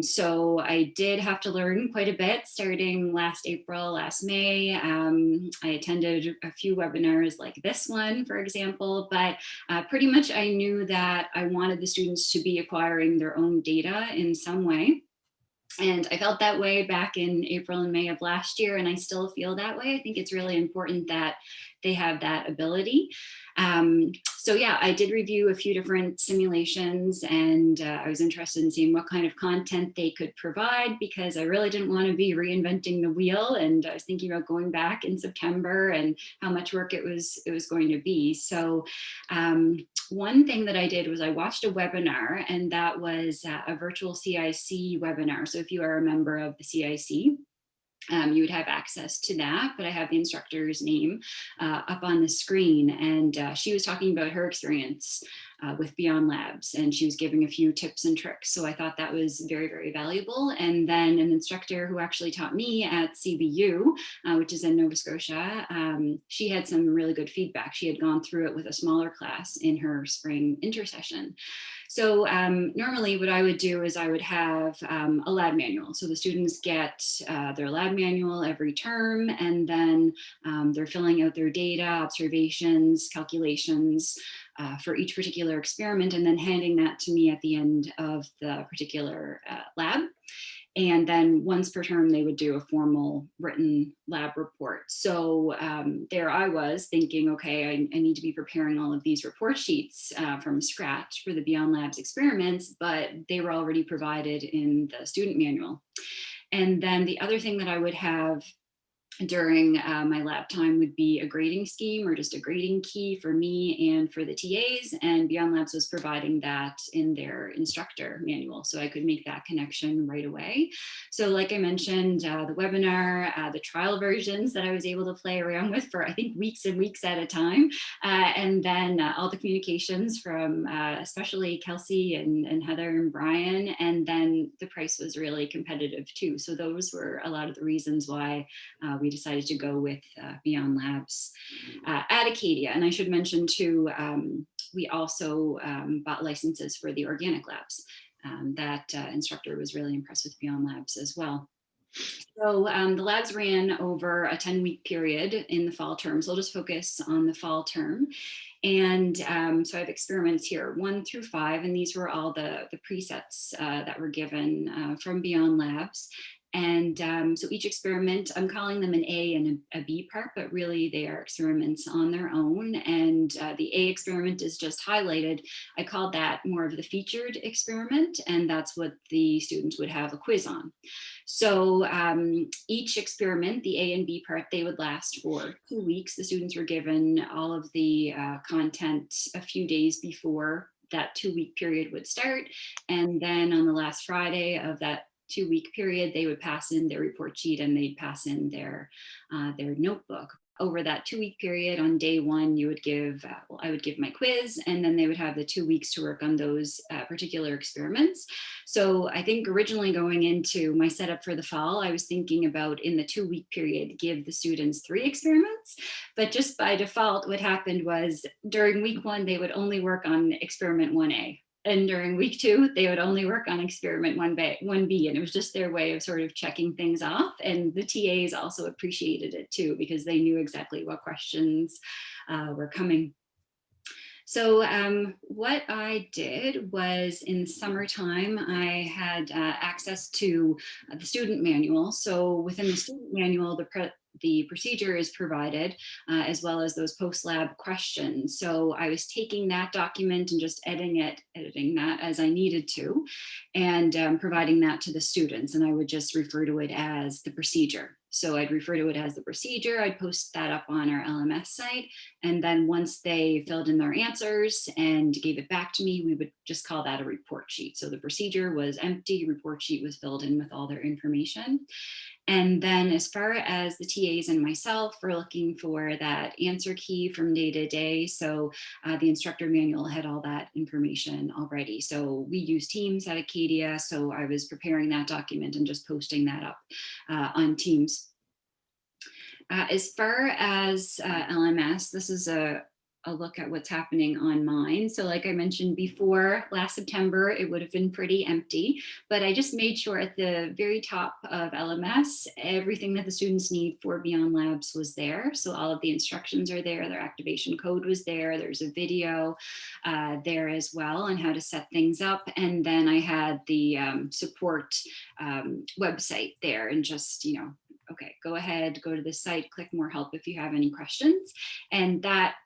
So I did have to learn quite a bit starting last April, last May. I attended a few webinars like this one, for example, but pretty much I knew that I wanted the students to be acquiring their own data in some way. And I felt that way back in April and May of last year, and I still feel that way. I think it's really important that they have that ability. So yeah, I did review a few different simulations, and I was interested in seeing what kind of content they could provide, because I really didn't want to be reinventing the wheel. And I was thinking about going back in September and how much work it was going to be. So one thing that I did was I watched a webinar, and that was a virtual CIC webinar. So if you are a member of the CIC, you would have access to that, but I have the instructor's name up on the screen, and she was talking about her experience with Beyond Labz, and she was giving a few tips and tricks. So I thought that was very, very valuable. And then an instructor who actually taught me at CBU, which is in Nova Scotia, she had some really good feedback. She had gone through it with a smaller class in her spring intersession. So normally what I would do is I would have a lab manual. So the students get their lab manual every term, and then they're filling out their data, observations, calculations for each particular experiment, and then handing that to me at the end of the particular lab. And then once per term, they would do a formal written lab report. So there I was thinking, okay, I need to be preparing all of these report sheets from scratch for the Beyond Labz experiments, but they were already provided in the student manual. And then the other thing that I would have during my lab time would be a grading scheme, or just a grading key for me and for the TAs, and Beyond Labz was providing that in their instructor manual, so I could make that connection right away. So like I mentioned, the webinar, the trial versions that I was able to play around with for I think weeks and weeks at a time, and then all the communications from especially Kelsey and Heather and Brian, and then the price was really competitive too. So those were a lot of the reasons why we decided to go with Beyond Labz at Acadia. And I should mention too, we also bought licenses for the organic labs. That instructor was really impressed with Beyond Labz as well. So the labs ran over a 10-week period in the fall term. So I'll just focus on the fall term. And so I have experiments here, 1 through 5, and these were all the presets that were given from Beyond Labz. And so each experiment, I'm calling them an A and a B part, but really they are experiments on their own. And the A experiment is just highlighted. I called that more of the featured experiment, and that's what the students would have a quiz on. So each experiment, the A and B part, they would last for 2 weeks. The students were given all of the content a few days before that 2-week period would start. And then on the last Friday of that 2-week period, they would pass in their report sheet, and they'd pass in their notebook. Over that 2-week period, on day 1, you would give, well, I would give my quiz, and then they would have the 2 weeks to work on those particular experiments. So I think originally going into my setup for the fall, I was thinking about in the 2-week period, give the students 3 experiments, but just by default, what happened was during week 1, they would only work on experiment 1A. And during week 2, they would only work on experiment 1B, and it was just their way of sort of checking things off. And the TAs also appreciated it too, because they knew exactly what questions were coming. So what I did was in the summertime, I had access to the student manual. So within the student manual, the procedure is provided, as well as those post-lab questions. So I was taking that document and just editing that as I needed to, and providing that to the students. And I would just refer to it as the procedure. So I'd refer to it as the procedure. I'd post that up on our LMS site. And then once they filled in their answers and gave it back to me, we would just call that a report sheet. So the procedure was empty, report sheet was filled in with all their information. And then as far as the TAs and myself, we're looking for that answer key from day to day. So the instructor manual had all that information already. So we use Teams at Acadia. So I was preparing that document and just posting that up on Teams. As far as LMS, this is a a look at what's happening on mine. So like I mentioned before, last September, it would have been pretty empty, but I just made sure at the very top of LMS, everything that the students need for Beyond Labz was there. So all of the instructions are there, their activation code was there, there's a video there as well on how to set things up. And then I had the support website there, and just, okay, go ahead, go to the site, click more help if you have any questions. And that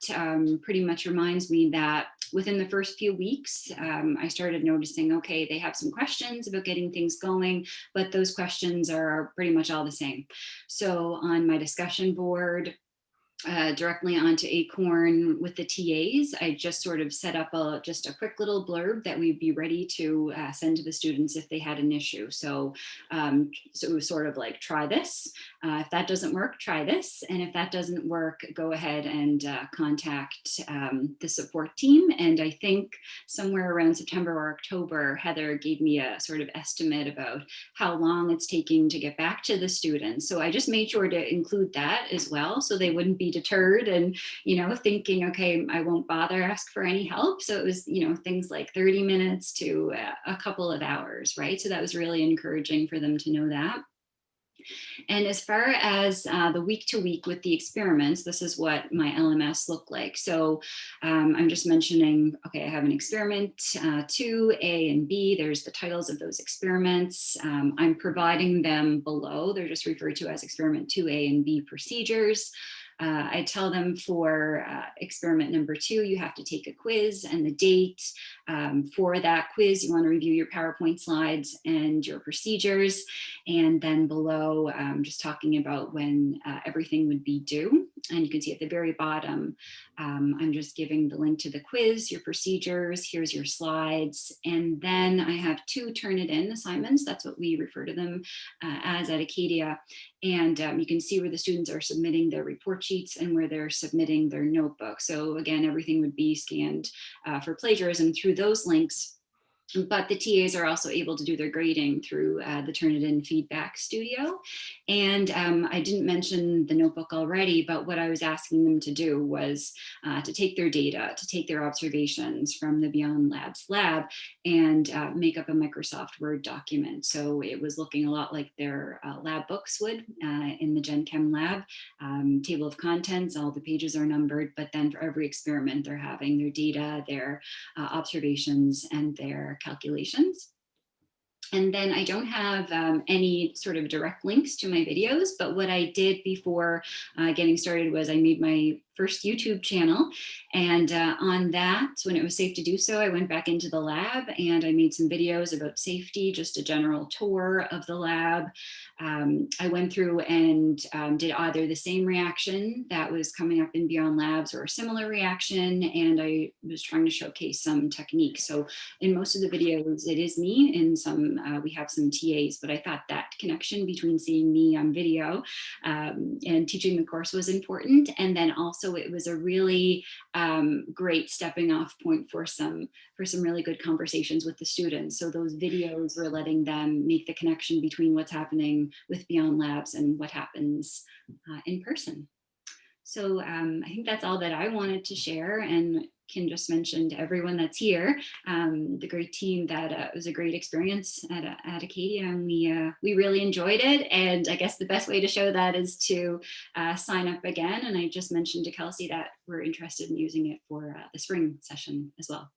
pretty much reminds me that within the first few weeks, I started noticing, okay, they have some questions about getting things going, but those questions are pretty much all the same. So on my discussion board, directly onto Acorn with the TAs, I just sort of set up just a quick little blurb that we'd be ready to send to the students if they had an issue. So it was sort of like, try this. If that doesn't work, try this. And if that doesn't work, go ahead and contact the support team. And I think somewhere around September or October, Heather gave me a sort of estimate about how long it's taking to get back to the students. So I just made sure to include that as well, so they wouldn't be deterred and, thinking, okay, I won't bother ask for any help. So it was, things like 30 minutes to a couple of hours, right? So that was really encouraging for them to know that. And as far as the week to week with the experiments, this is what my LMS looked like. So I'm just mentioning, okay, I have an experiment 2, A and B. There's the titles of those experiments. I'm providing them below. They're just referred to as experiment 2A and B procedures. I tell them for experiment number 2, you have to take a quiz and the date. For that quiz, you want to review your PowerPoint slides and your procedures. And then below, just talking about when everything would be due. And you can see at the very bottom, I'm just giving the link to the quiz, your procedures, here's your slides. And then I have 2 Turnitin assignments. That's what we refer to them as at Acadia. And you can see where the students are submitting their report sheets and where they're submitting their notebook. So again, everything would be scanned for plagiarism through those links. But the TAs are also able to do their grading through the Turnitin Feedback Studio. And I didn't mention the notebook already, but what I was asking them to do was to take their data, to take their observations from the Beyond Labz lab and make up a Microsoft Word document. So it was looking a lot like their lab books would in the Gen Chem lab. Table of contents, all the pages are numbered, but then for every experiment, they're having their data, their observations, and their calculations. And then I don't have any sort of direct links to my videos, but what I did before getting started was I made my first YouTube channel. And on that, when it was safe to do so, I went back into the lab and I made some videos about safety, just a general tour of the lab. I went through and did either the same reaction that was coming up in Beyond Labz or a similar reaction. And I was trying to showcase some techniques. So in most of the videos, it is me. In some, we have some TAs, but I thought that connection between seeing me on video and teaching the course was important. And then also it was a really great stepping off point for some really good conversations with the students. So those videos were letting them make the connection between what's happening with Beyond Labz and what happens in person. So I think that's all that I wanted to share, and can just mention to everyone that's here, the great team, that it was a great experience at Acadia, and we really enjoyed it. And I guess the best way to show that is to sign up again. And I just mentioned to Kelsey that we're interested in using it for the spring session as well.